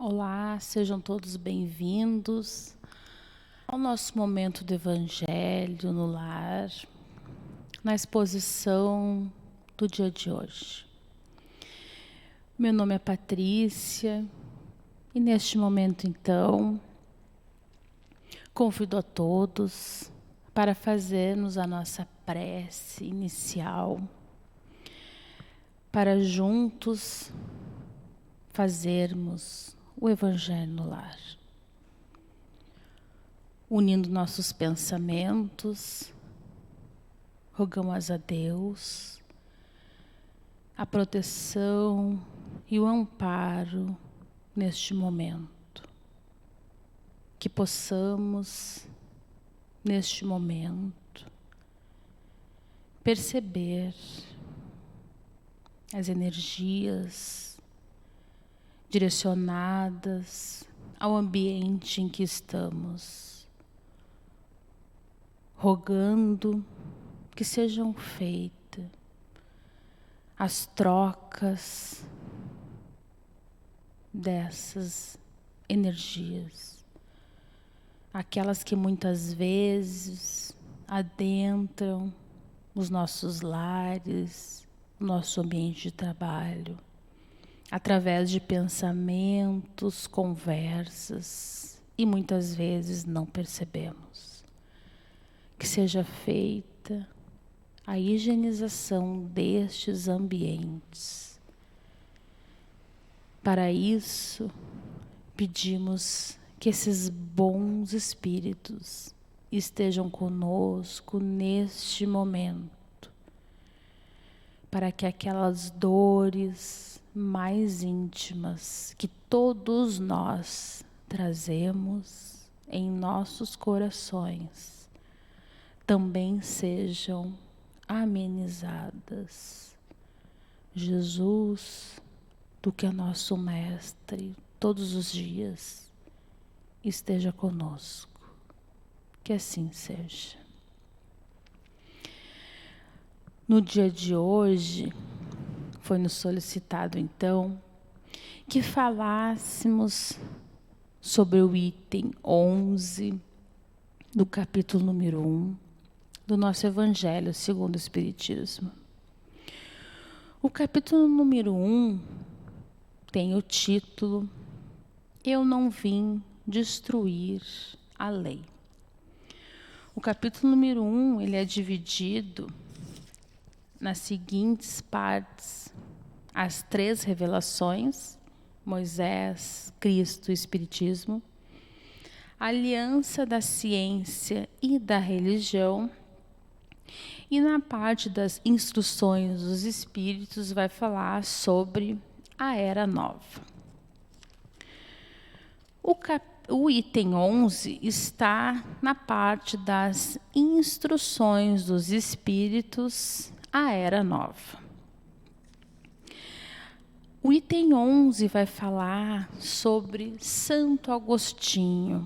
Olá, sejam todos bem-vindos ao nosso momento do Evangelho no Lar, na exposição do dia de hoje. Meu nome é Patrícia e neste momento, então, convido a todos para fazermos a nossa prece inicial, para juntos fazermos o Evangelho no Lar, unindo nossos pensamentos, rogamos a Deus a proteção e o amparo neste momento, que possamos neste momento perceber as energias direcionadas ao ambiente em que estamos, rogando que sejam feitas as trocas dessas energias, aquelas que muitas vezes adentram os nossos lares, o nosso ambiente de trabalho, através de pensamentos, conversas, e muitas vezes não percebemos. Que seja feita a higienização destes ambientes. Para isso, pedimos que esses bons espíritos estejam conosco neste momento, para que aquelas dores mais íntimas que todos nós trazemos em nossos corações também sejam amenizadas. Jesus, tu que é nosso Mestre, todos os dias esteja conosco. Que assim seja. No dia de hoje, foi nos solicitado então que falássemos sobre o item 11 do capítulo número 1 do nosso Evangelho segundo o Espiritismo. O capítulo número 1 tem o título Eu não vim destruir a lei. O capítulo número 1 ele é dividido nas seguintes partes: as 3 revelações, Moisés, Cristo e Espiritismo, a aliança da ciência e da religião, e na parte das instruções dos Espíritos vai falar sobre a Era Nova. O item 11 está na parte das instruções dos Espíritos à Era Nova. O item 11 vai falar sobre Santo Agostinho.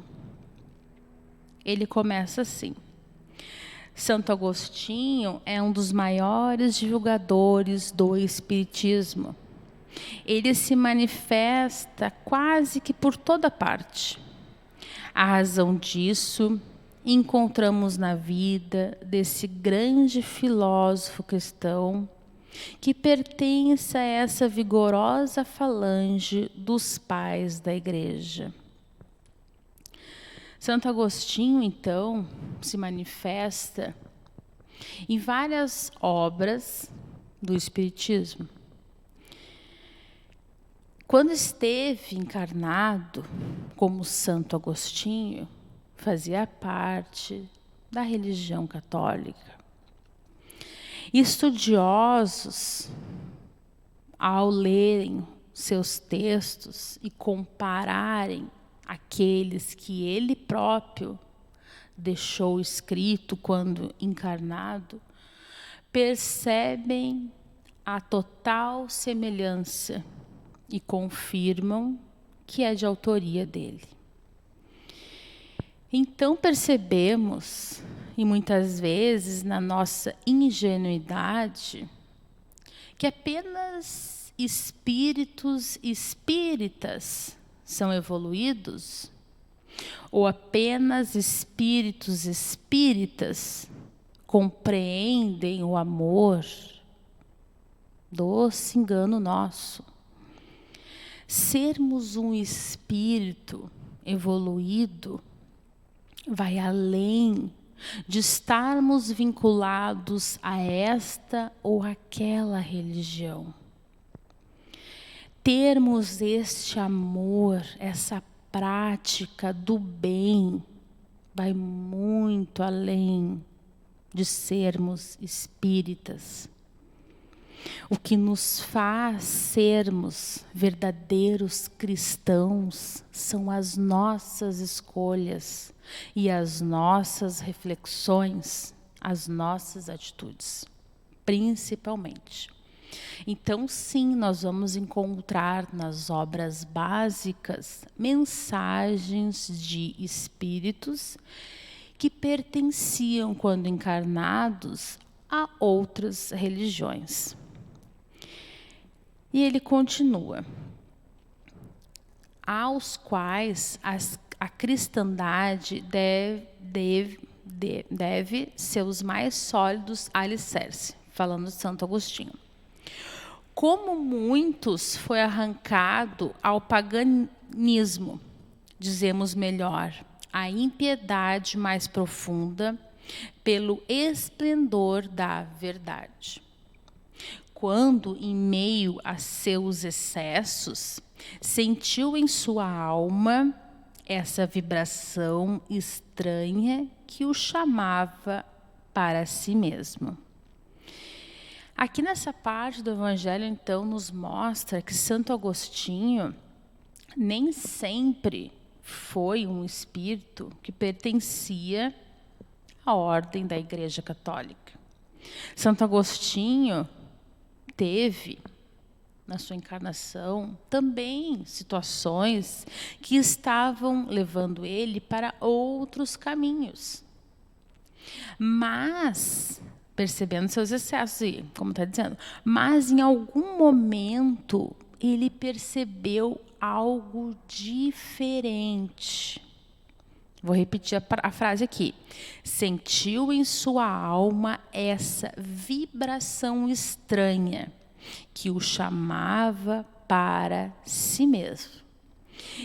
Ele começa assim: Santo Agostinho é um dos maiores divulgadores do Espiritismo. Ele se manifesta quase que por toda parte. A razão disso encontramos na vida desse grande filósofo cristão que pertence a essa vigorosa falange dos pais da Igreja. Santo Agostinho, então, se manifesta em várias obras do Espiritismo. Quando esteve encarnado como Santo Agostinho, fazia parte da religião católica. Estudiosos, ao lerem seus textos e compararem aqueles que ele próprio deixou escrito quando encarnado, percebem a total semelhança e confirmam que é de autoria dele. Então percebemos, e muitas vezes na nossa ingenuidade, que apenas espíritos espíritas são evoluídos? Ou apenas espíritos espíritas compreendem o amor? Doce engano nosso. Sermos um espírito evoluído vai além de estarmos vinculados a esta ou aquela religião. Termos este amor, essa prática do bem, vai muito além de sermos espíritas. O que nos faz sermos verdadeiros cristãos são as nossas escolhas e as nossas reflexões, as nossas atitudes, principalmente. Então, sim, nós vamos encontrar nas obras básicas mensagens de espíritos que pertenciam, quando encarnados, a outras religiões. E ele continua: aos quais a cristandade deve seus mais sólidos alicerces, falando de Santo Agostinho. Como muitos foi arrancado ao paganismo, dizemos melhor, a impiedade mais profunda, pelo esplendor da verdade. Quando, em meio a seus excessos, sentiu em sua alma essa vibração estranha que o chamava para si mesmo. Aqui nessa parte do Evangelho, então, nos mostra que Santo Agostinho nem sempre foi um espírito que pertencia à ordem da Igreja Católica. Santo Agostinho teve, na sua encarnação, também situações que estavam levando ele para outros caminhos. Mas, percebendo seus excessos, como está dizendo, mas em algum momento ele percebeu algo diferente. Vou repetir a frase aqui. Sentiu em sua alma essa vibração estranha que o chamava para si mesmo.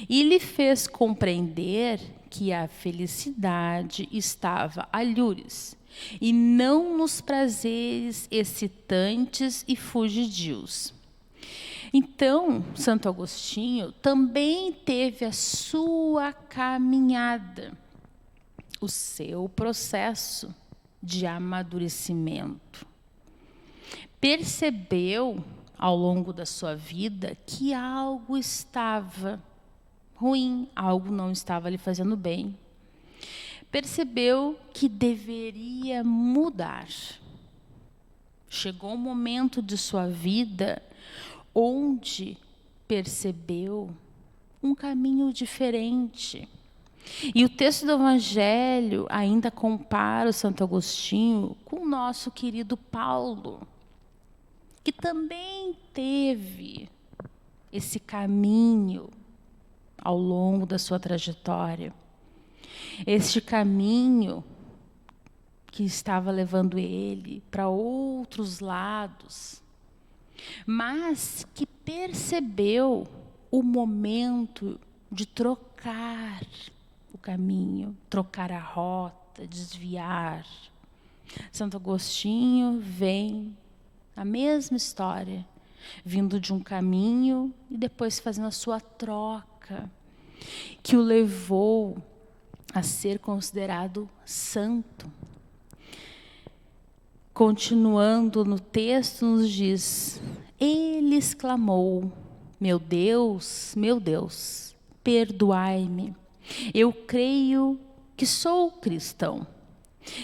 E lhe fez compreender que a felicidade estava alhures, e não nos prazeres excitantes e fugidios. Então, Santo Agostinho também teve a sua caminhada, o seu processo de amadurecimento. Percebeu, ao longo da sua vida, que algo estava ruim, algo não estava lhe fazendo bem. Percebeu que deveria mudar. Chegou um momento de sua vida onde percebeu um caminho diferente. E o texto do Evangelho ainda compara o Santo Agostinho com o nosso querido Paulo, que também teve esse caminho ao longo da sua trajetória. Este caminho que estava levando ele para outros lados, mas que percebeu o momento de trocar o caminho, trocar a rota, desviar. Santo Agostinho vem a mesma história, vindo de um caminho e depois fazendo a sua troca, que o levou a ser considerado santo. Continuando no texto, nos diz: ele exclamou: meu Deus, perdoai-me, eu creio que sou cristão.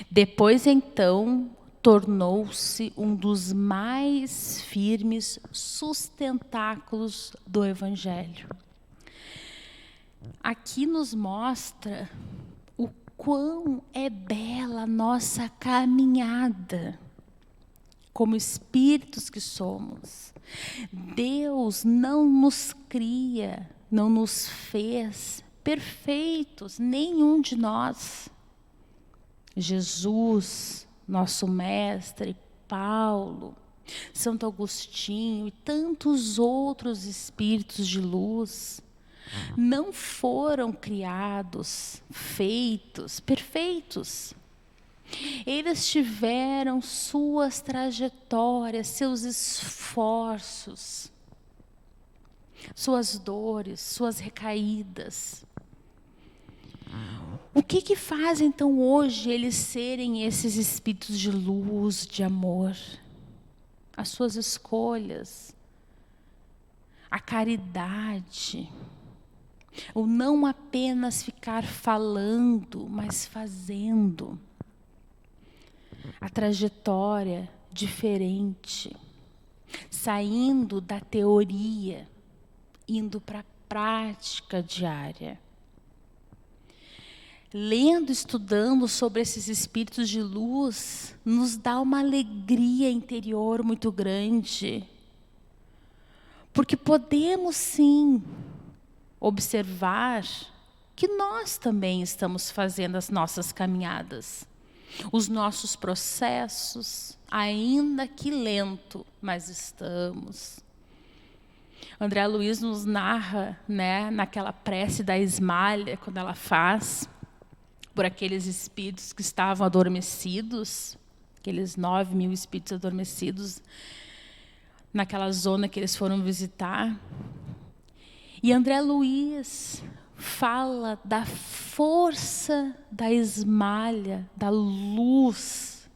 Depois, então, tornou-se um dos mais firmes sustentáculos do Evangelho. Aqui nos mostra o quão é bela a nossa caminhada como espíritos que somos. Deus não nos cria não nos fez perfeitos, nenhum de nós. Jesus, nosso mestre, Paulo, Santo Agostinho e tantos outros espíritos de luz não foram criados, feitos, perfeitos. Eles tiveram suas trajetórias, seus esforços, suas dores, suas recaídas. O que faz então hoje eles serem esses espíritos de luz, de amor? As suas escolhas, a caridade, o não apenas ficar falando, mas fazendo. A trajetória diferente, saindo da teoria, indo para a prática diária. Lendo, estudando sobre esses espíritos de luz, nos dá uma alegria interior muito grande. Porque podemos sim observar que nós também estamos fazendo as nossas caminhadas. Os nossos processos, ainda que lento, mas estamos. André Luiz nos narra, né, naquela prece da Ismália, quando ela faz por aqueles espíritos que estavam adormecidos, aqueles 9.000 espíritos adormecidos, naquela zona que eles foram visitar. E André Luiz fala da força da Ismália, da luz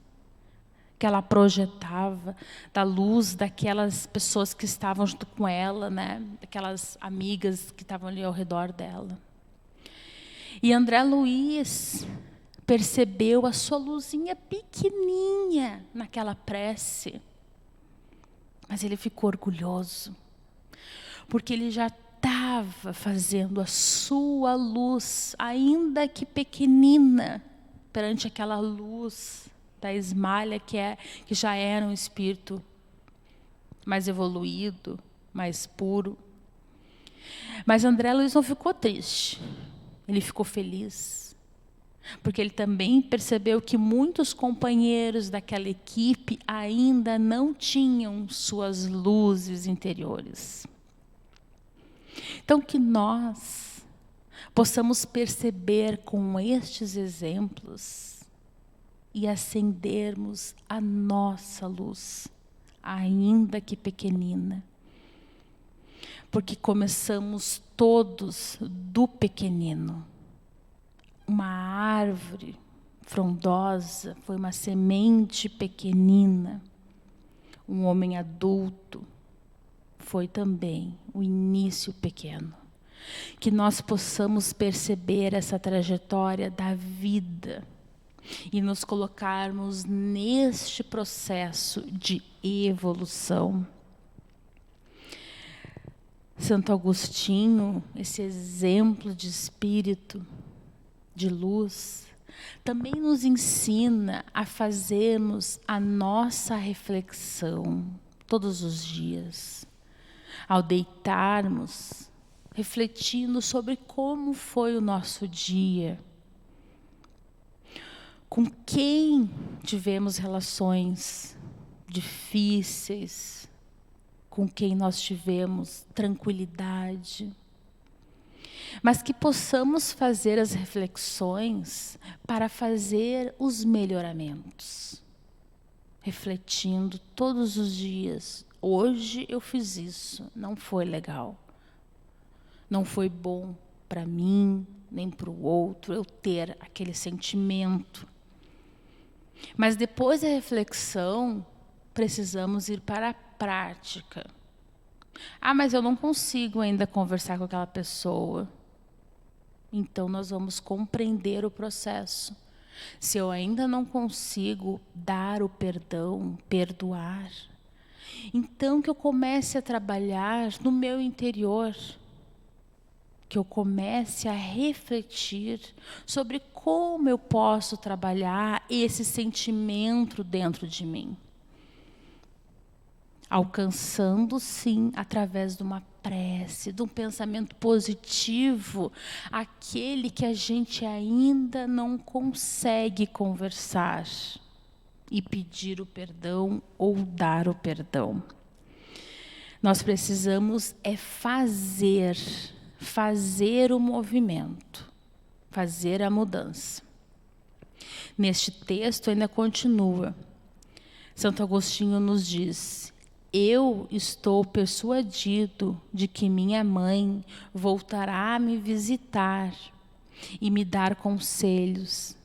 que ela projetava, da luz daquelas pessoas que estavam junto com ela, né? Aquelas amigas que estavam ali ao redor dela. E André Luiz percebeu a sua luzinha pequenininha naquela prece. Mas ele ficou orgulhoso, porque ele já estava fazendo a sua luz, ainda que pequenina, perante aquela luz da Ismália, que já era um espírito mais evoluído, mais puro. Mas André Luiz não ficou triste, ele ficou feliz, porque ele também percebeu que muitos companheiros daquela equipe ainda não tinham suas luzes interiores. Então, que nós possamos perceber com estes exemplos e acendermos a nossa luz, ainda que pequenina. Porque começamos todos do pequenino. Uma árvore frondosa foi uma semente pequenina. Um homem adulto foi também o início pequeno. Que nós possamos perceber essa trajetória da vida e nos colocarmos neste processo de evolução. Santo Agostinho, esse exemplo de espírito, de luz, também nos ensina a fazermos a nossa reflexão todos os dias. Ao deitarmos, refletindo sobre como foi o nosso dia, com quem tivemos relações difíceis, com quem nós tivemos tranquilidade, mas que possamos fazer as reflexões para fazer os melhoramentos, refletindo todos os dias. Hoje eu fiz isso, não foi legal, não foi bom para mim, nem para o outro, eu ter aquele sentimento. Mas depois da reflexão, precisamos ir para a prática. Ah, mas eu não consigo ainda conversar com aquela pessoa. Então nós vamos compreender o processo. Se eu ainda não consigo dar o perdão, perdoar, então que eu comece a trabalhar no meu interior, que eu comece a refletir sobre como eu posso trabalhar esse sentimento dentro de mim. alcançando, sim, através de uma prece, de um pensamento positivo, aquele que a gente ainda não consegue conversar e pedir o perdão ou dar o perdão. Nós precisamos fazer o movimento, fazer a mudança. Neste texto ainda continua. Santo Agostinho nos diz: eu estou persuadido de que minha mãe voltará a me visitar e me dar conselhos,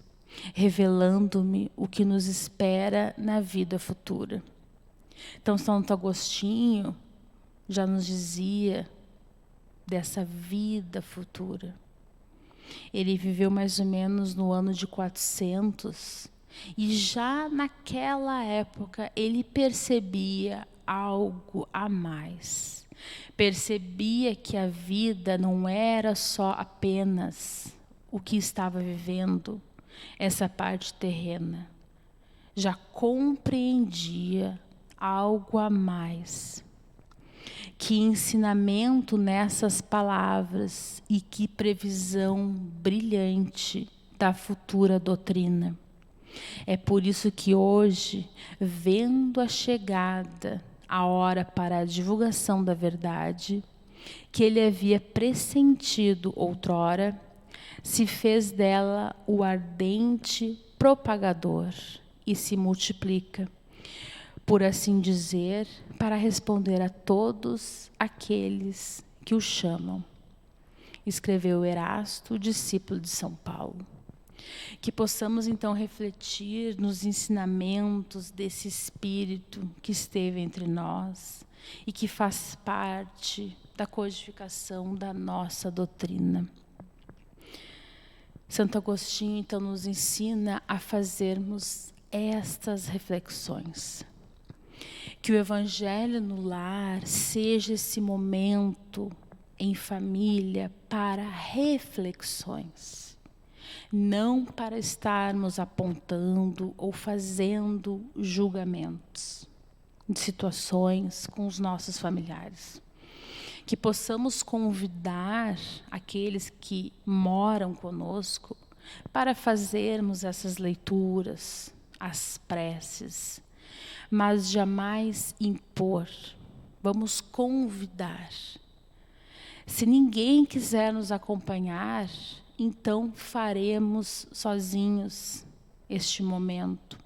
revelando-me o que nos espera na vida futura. Então, Santo Agostinho já nos dizia dessa vida futura. Ele viveu mais ou menos no ano de 400 e já naquela época ele percebia algo a mais. Percebia que a vida não era só apenas o que estava vivendo, essa parte terrena. Já compreendia algo a mais. Que ensinamento nessas palavras e que previsão brilhante da futura doutrina. É por isso que hoje, vendo a chegada, a hora para a divulgação da verdade, que ele havia pressentido outrora, se fez dela o ardente propagador e se multiplica, por assim dizer, para responder a todos aqueles que o chamam. Escreveu Erasto, discípulo de São Paulo. Que possamos então refletir nos ensinamentos desse Espírito que esteve entre nós e que faz parte da codificação da nossa doutrina. Santo Agostinho então nos ensina a fazermos estas reflexões. Que o Evangelho no lar seja esse momento em família para reflexões, não para estarmos apontando ou fazendo julgamentos de situações com os nossos familiares. Que possamos convidar aqueles que moram conosco para fazermos essas leituras, as preces, mas jamais impor. Vamos convidar. Se ninguém quiser nos acompanhar, então faremos sozinhos este momento,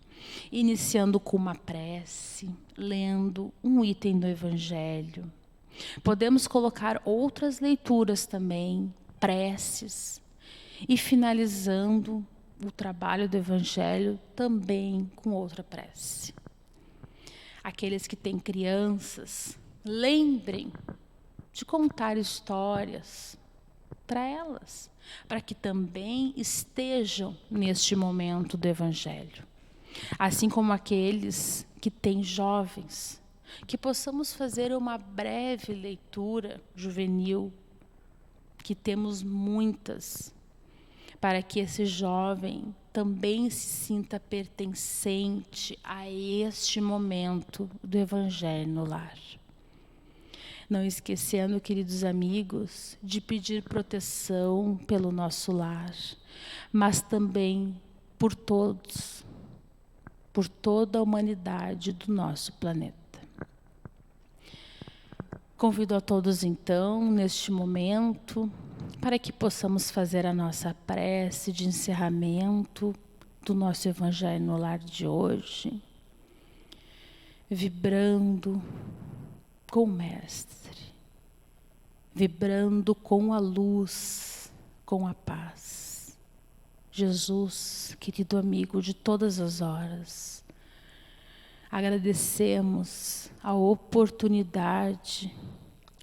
iniciando com uma prece, lendo um item do Evangelho. Podemos colocar outras leituras também, preces, e finalizando o trabalho do Evangelho também com outra prece. Aqueles que têm crianças, lembrem de contar histórias para elas, para que também estejam neste momento do Evangelho. Assim como aqueles que têm jovens, que possamos fazer uma breve leitura juvenil, que temos muitas, para que esse jovem também se sinta pertencente a este momento do Evangelho no lar. Não esquecendo, queridos amigos, de pedir proteção pelo nosso lar, mas também por todos, por toda a humanidade do nosso planeta. Convido a todos, então, neste momento, para que possamos fazer a nossa prece de encerramento do nosso Evangelho no lar de hoje, vibrando com o Mestre, vibrando com a luz, com a paz. Jesus, querido amigo de todas as horas, agradecemos a oportunidade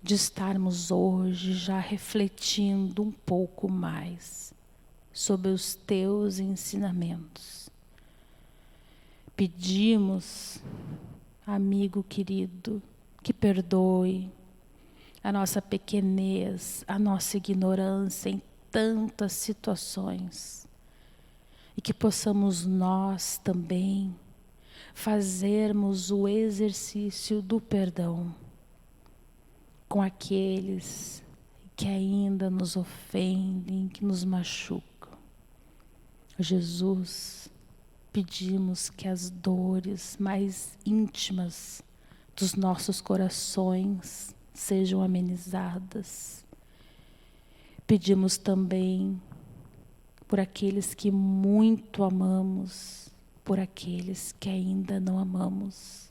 de estarmos hoje já refletindo um pouco mais sobre os teus ensinamentos. Pedimos, amigo querido, que perdoe a nossa pequenez, a nossa ignorância em tantas situações e que possamos nós também fazermos o exercício do perdão com aqueles que ainda nos ofendem, que nos machucam. Jesus, pedimos que as dores mais íntimas dos nossos corações sejam amenizadas. Pedimos também por aqueles que muito amamos, por aqueles que ainda não amamos.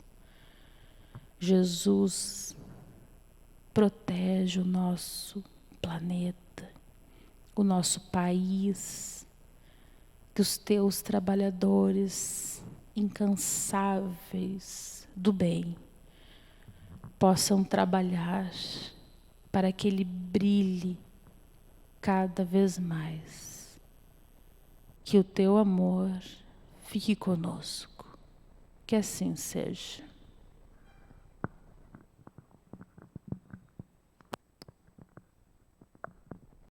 Jesus, protege o nosso planeta, o nosso país, que os teus trabalhadores incansáveis do bem possam trabalhar para que ele brilhe cada vez mais. Que o teu amor fique conosco. Que assim seja.